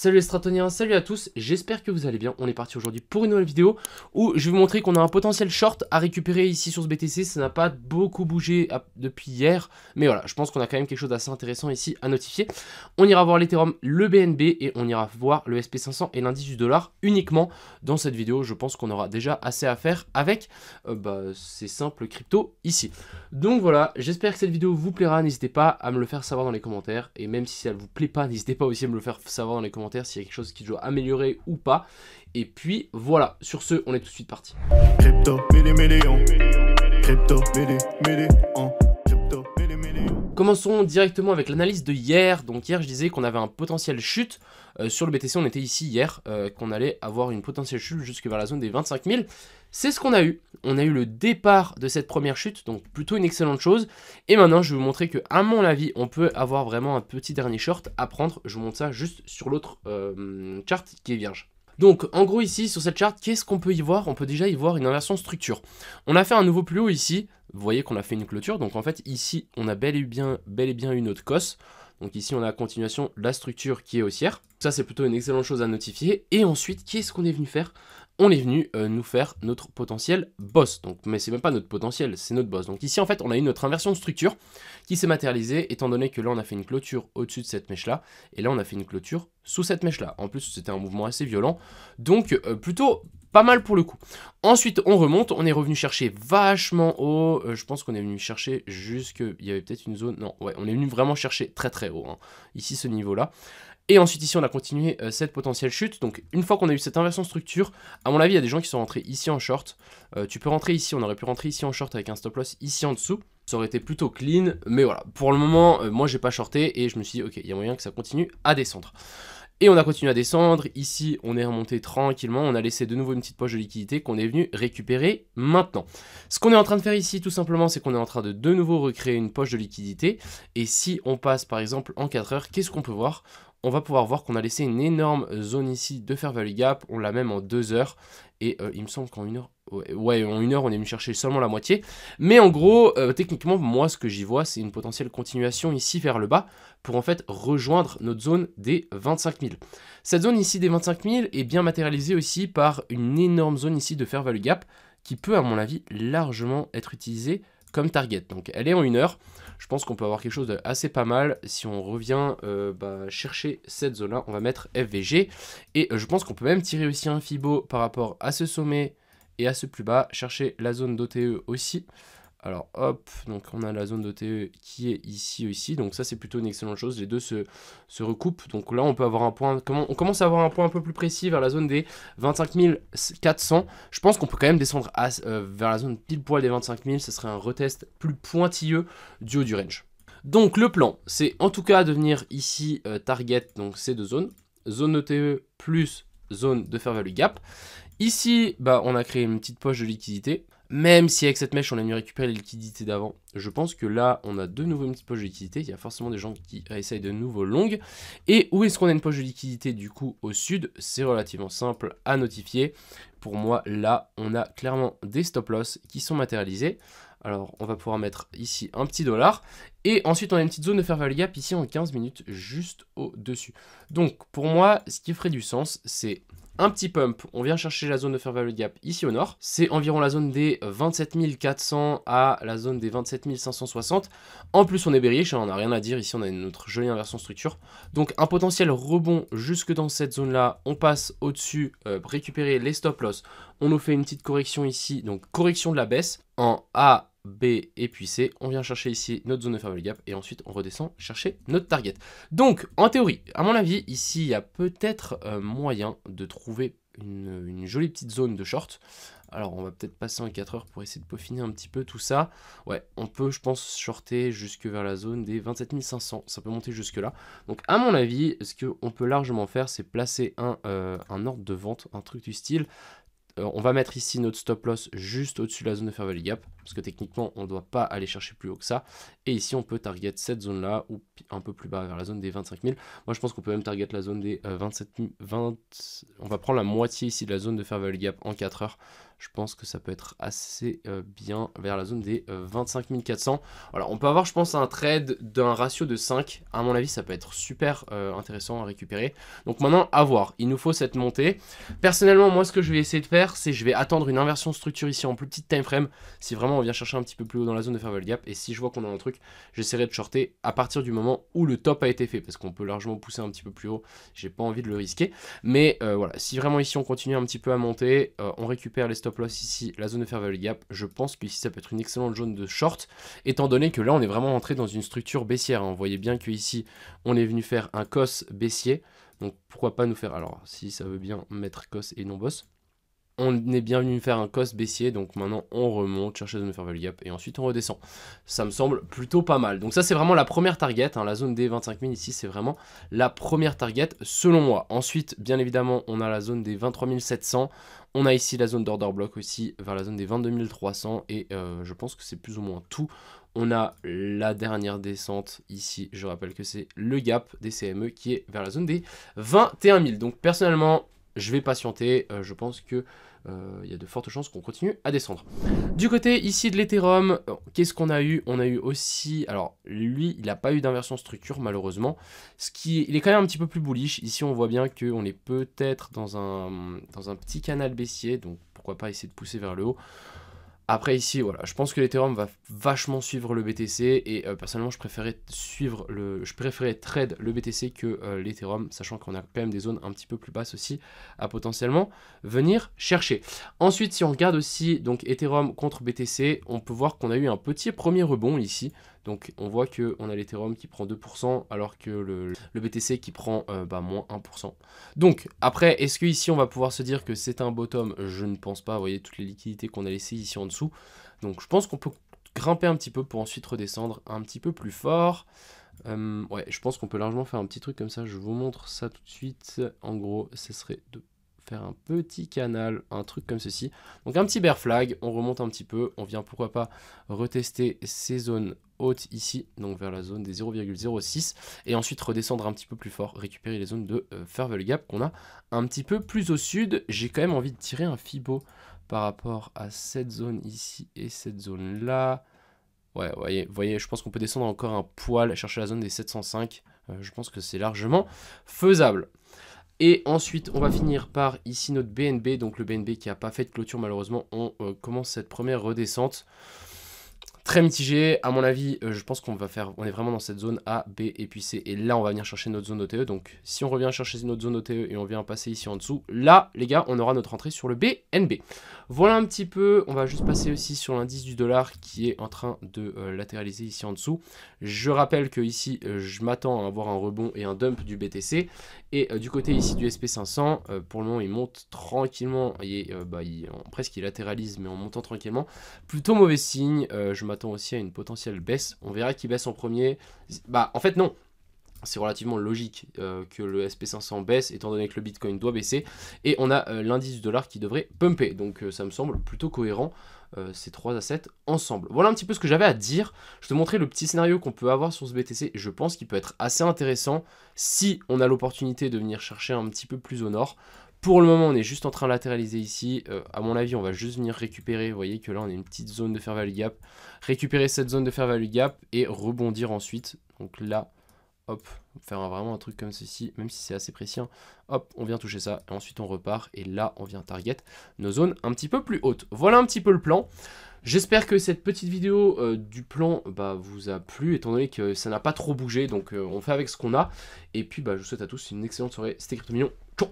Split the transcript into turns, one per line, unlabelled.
Salut les stratoniens, salut à tous, j'espère que vous allez bien. On est parti aujourd'hui pour une nouvelle vidéo où je vais vous montrer qu'on a un potentiel short à récupérer ici sur ce BTC. Ça n'a pas beaucoup bougé depuis hier, mais voilà, je pense qu'on a quand même quelque chose d'assez intéressant ici à notifier. On ira voir l'Ethereum, le BNB et on ira voir le SP500 et l'indice du dollar uniquement dans cette vidéo. Je pense qu'on aura déjà assez à faire avec ces simples cryptos ici. Donc voilà, j'espère que cette vidéo vous plaira. N'hésitez pas à me le faire savoir dans les commentaires et même si elle vous plaît pas, n'hésitez pas aussi à me le faire savoir dans les commentaires s'il y a quelque chose qui doit améliorer ou pas. Et puis voilà, sur ce, on est tout de suite parti. Crypto, millions. Crypto, millions. Commençons directement avec l'analyse de hier. Donc hier, je disais qu'on avait un potentiel chute sur le BTC. On était ici hier, qu'on allait avoir une potentielle chute jusque vers la zone des 25 000. C'est ce qu'on a eu. On a eu le départ de cette première chute, donc plutôt une excellente chose. Et maintenant, je vais vous montrer que, à mon avis, on peut avoir vraiment un petit dernier short à prendre. Je vous montre ça juste sur l'autre chart qui est vierge. Donc en gros ici sur cette charte, qu'est-ce qu'on peut y voir? On peut déjà y voir une inversion structure. On a fait un nouveau plus haut ici, vous voyez qu'on a fait une clôture, donc en fait ici on a bel et bien une autre cosse. Donc ici on a la continuation de la structure qui est haussière. Ça c'est plutôt une excellente chose à notifier. Et ensuite qu'est-ce qu'on est venu faire? On est venu nous faire notre potentiel boss. Donc, mais c'est même pas notre potentiel, c'est notre boss. Donc ici en fait on a eu notre inversion de structure qui s'est matérialisée étant donné que là on a fait une clôture au-dessus de cette mèche là. Et là on a fait une clôture sous cette mèche là. En plus c'était un mouvement assez violent. Donc plutôt pas mal pour le coup. Ensuite on remonte, on est revenu chercher vachement haut. Je pense qu'on est venu chercher jusque... Il y avait peut-être une zone... Non, ouais, on est venu vraiment chercher très très haut. Hein. Ici ce niveau là. Et ensuite ici on a continué cette potentielle chute. Donc une fois qu'on a eu cette inversion structure, à mon avis il y a des gens qui sont rentrés ici en short. Tu peux rentrer ici, on aurait pu rentrer ici en short avec un stop loss ici en dessous. Ça aurait été plutôt clean, mais voilà. Pour le moment, moi j'ai pas shorté et je me suis dit ok, il y a moyen que ça continue à descendre. Et on a continué à descendre, ici on est remonté tranquillement, on a laissé de nouveau une petite poche de liquidité qu'on est venu récupérer maintenant. Ce qu'on est en train de faire ici tout simplement, c'est qu'on est en train de nouveau recréer une poche de liquidité. Et si on passe par exemple en 4 heures, qu'est-ce qu'on peut voir? On va pouvoir voir qu'on a laissé une énorme zone ici de fair value gap, on l'a même en 2 heures. Et il me semble qu'en 1 heure, ouais, en 1 heure on est venu chercher seulement la moitié. Mais en gros, techniquement, moi ce que j'y vois, c'est une potentielle continuation ici vers le bas pour en fait rejoindre notre zone des 25 000. Cette zone ici des 25 000 est bien matérialisée aussi par une énorme zone ici de fair value gap qui peut à mon avis largement être utilisée comme target. Donc elle est en 1 heure. Je pense qu'on peut avoir quelque chose d'assez pas mal. Si on revient chercher cette zone là, on va mettre FVG. Et je pense qu'on peut même tirer aussi un Fibo par rapport à ce sommet et à ce plus bas. Chercher la zone d'OTE aussi. Alors hop, donc on a la zone d'OTE qui est ici aussi, donc ça c'est plutôt une excellente chose, les deux se recoupent, donc là on peut avoir un point, on commence à avoir un point un peu plus précis vers la zone des 25 400, je pense qu'on peut quand même descendre vers la zone pile poil des 25 000, ce serait un retest plus pointilleux du haut du range. Donc le plan, c'est en tout cas de venir ici target, donc ces deux zones, zone OTE plus zone de fair value gap. Ici, on a créé une petite poche de liquidité. Même si avec cette mèche, on a mieux récupérer les liquidités d'avant, je pense que là, on a de nouveau une petite poche de liquidité. Il y a forcément des gens qui essayent de nouveau longues. Et où est-ce qu'on a une poche de liquidité du coup au sud? C'est relativement simple à notifier. Pour moi, là, on a clairement des stop loss qui sont matérialisés. Alors, on va pouvoir mettre ici un petit dollar. Et ensuite, on a une petite zone de fair value gap ici en 15 minutes, juste au-dessus. Donc, pour moi, ce qui ferait du sens, c'est un petit pump. On vient chercher la zone de fair value gap ici au nord. C'est environ la zone des 27 400 à la zone des 27 560. En plus, on est bearish, on n'a rien à dire. Ici, on a notre jolie inversion structure. Donc, un potentiel rebond jusque dans cette zone-là. On passe au-dessus, récupérer les stop loss. On nous fait une petite correction ici, donc correction de la baisse en A, B et puis C. On vient chercher ici notre zone de fair value gap et ensuite on redescend chercher notre target. Donc en théorie, à mon avis, ici il y a peut-être moyen de trouver une jolie petite zone de short. Alors on va peut-être passer en 4 heures pour essayer de peaufiner un petit peu tout ça. Ouais, on peut je pense shorter jusque vers la zone des 27 500, ça peut monter jusque là. Donc à mon avis, ce qu'on peut largement faire, c'est placer un ordre de vente, un truc du style. On va mettre ici notre stop loss juste au-dessus de la zone de fair value gap, parce que techniquement on ne doit pas aller chercher plus haut que ça. Et ici on peut target cette zone là, ou un peu plus bas vers la zone des 25 000. Moi je pense qu'on peut même target la zone des 27 000, on va prendre la moitié ici de la zone de fair value gap en 4 heures. Je pense que ça peut être assez bien vers la zone des 25 400. Voilà, on peut avoir, je pense, un trade d'un ratio de 5. À mon avis, ça peut être super intéressant à récupérer. Donc maintenant, à voir. Il nous faut cette montée. Personnellement, moi, ce que je vais essayer de faire, c'est je vais attendre une inversion de structure ici en plus petite time frame. Si vraiment on vient chercher un petit peu plus haut dans la zone de fair value gap. Et si je vois qu'on a un truc, j'essaierai de shorter à partir du moment où le top a été fait. Parce qu'on peut largement pousser un petit peu plus haut. J'ai pas envie de le risquer. Mais voilà, si vraiment ici on continue un petit peu à monter, on récupère les stop loss ici, la zone de fair value gap, je pense qu'ici ça peut être une excellente zone de short, étant donné que là on est vraiment entré dans une structure baissière, hein. Vous voyez bien qu'ici on est venu faire un cos baissier, donc pourquoi pas nous faire, alors si ça veut bien mettre cos et non boss, on est bien venu faire un cos baissier, donc maintenant on remonte, chercher la zone de fair value gap et ensuite on redescend. Ça me semble plutôt pas mal. Donc ça c'est vraiment la première target, hein, la zone des 25 000 ici c'est vraiment la première target selon moi. Ensuite bien évidemment on a la zone des 23 700, on a ici la zone d'order block aussi vers la zone des 22 300 et je pense que c'est plus ou moins tout. On a la dernière descente ici, je rappelle que c'est le gap des CME qui est vers la zone des 21 000. Donc personnellement, je vais patienter, je pense que il y a de fortes chances qu'on continue à descendre. Du côté ici de l'Ethereum, qu'est-ce qu'on a eu? On a eu aussi, alors lui, il n'a pas eu d'inversion structure malheureusement, il est quand même un petit peu plus bullish. Ici, on voit bien qu'on est peut-être dans un petit canal baissier, donc pourquoi pas essayer de pousser vers le haut. Après ici, voilà, je pense que l'Ethereum va vachement suivre le BTC et personnellement je préférais trade le BTC que l'Ethereum, sachant qu'on a quand même des zones un petit peu plus basses aussi à potentiellement venir chercher. Ensuite, si on regarde aussi donc Ethereum contre BTC, on peut voir qu'on a eu un petit premier rebond ici. Donc on voit qu'on a l'Ethereum qui prend 2% alors que le BTC qui prend moins 1%. Donc après, est-ce que ici on va pouvoir se dire que c'est un bottom? Je ne pense pas. Vous voyez toutes les liquidités qu'on a laissées ici en dessous. Donc je pense qu'on peut grimper un petit peu pour ensuite redescendre un petit peu plus fort. Ouais, je pense qu'on peut largement faire un petit truc comme ça. Je vous montre ça tout de suite. En gros, ce serait de faire un petit canal, un truc comme ceci. Donc un petit bear flag, on remonte un petit peu, on vient pourquoi pas retester ces zones hautes ici, donc vers la zone des 0,06, et ensuite redescendre un petit peu plus fort, récupérer les zones de fair value gap qu'on a un petit peu plus au sud. J'ai quand même envie de tirer un Fibo par rapport à cette zone ici et cette zone là. Ouais, voyez, je pense qu'on peut descendre encore un poil, chercher la zone des 705, je pense que c'est largement faisable. Et ensuite, on va finir par ici notre BNB, donc le BNB qui n'a pas fait de clôture malheureusement. On commence cette première redescente. Très mitigé, à mon avis, je pense qu'on est vraiment dans cette zone A, B et puis C. Et là, on va venir chercher notre zone OTE. Donc, si on revient chercher notre zone OTE et on vient passer ici en dessous, là, les gars, on aura notre entrée sur le BNB. Voilà un petit peu. On va juste passer aussi sur l'indice du dollar qui est en train de latéraliser ici en dessous. Je rappelle que ici, je m'attends à avoir un rebond et un dump du BTC. Et du côté ici du SP500, pour le moment, il monte tranquillement. Presque il latéralise, mais en montant tranquillement. Plutôt mauvais signe. Je m'attends aussi à une potentielle baisse. On verra qui baisse en premier. En fait, non. C'est relativement logique que le SP500 baisse, étant donné que le Bitcoin doit baisser. Et on a l'indice du dollar qui devrait pumper. Donc ça me semble plutôt cohérent, ces trois assets ensemble. Voilà un petit peu ce que j'avais à dire. Je te montrais le petit scénario qu'on peut avoir sur ce BTC. Je pense qu'il peut être assez intéressant si on a l'opportunité de venir chercher un petit peu plus au nord. Pour le moment, on est juste en train de latéraliser ici. À mon avis, on va juste venir récupérer. Vous voyez que là, on a une petite zone de fair value gap. Récupérer cette zone de fair value gap et rebondir ensuite. Donc là, hop, faire vraiment un truc comme ceci, même si c'est assez précis. Hein. Hop, on vient toucher ça. Et ensuite, on repart. Et là, on vient target nos zones un petit peu plus hautes. Voilà un petit peu le plan. J'espère que cette petite vidéo du plan vous a plu, étant donné que ça n'a pas trop bougé. Donc, on fait avec ce qu'on a. Et puis, je vous souhaite à tous une excellente soirée. C'était Cryptomillion. Ciao.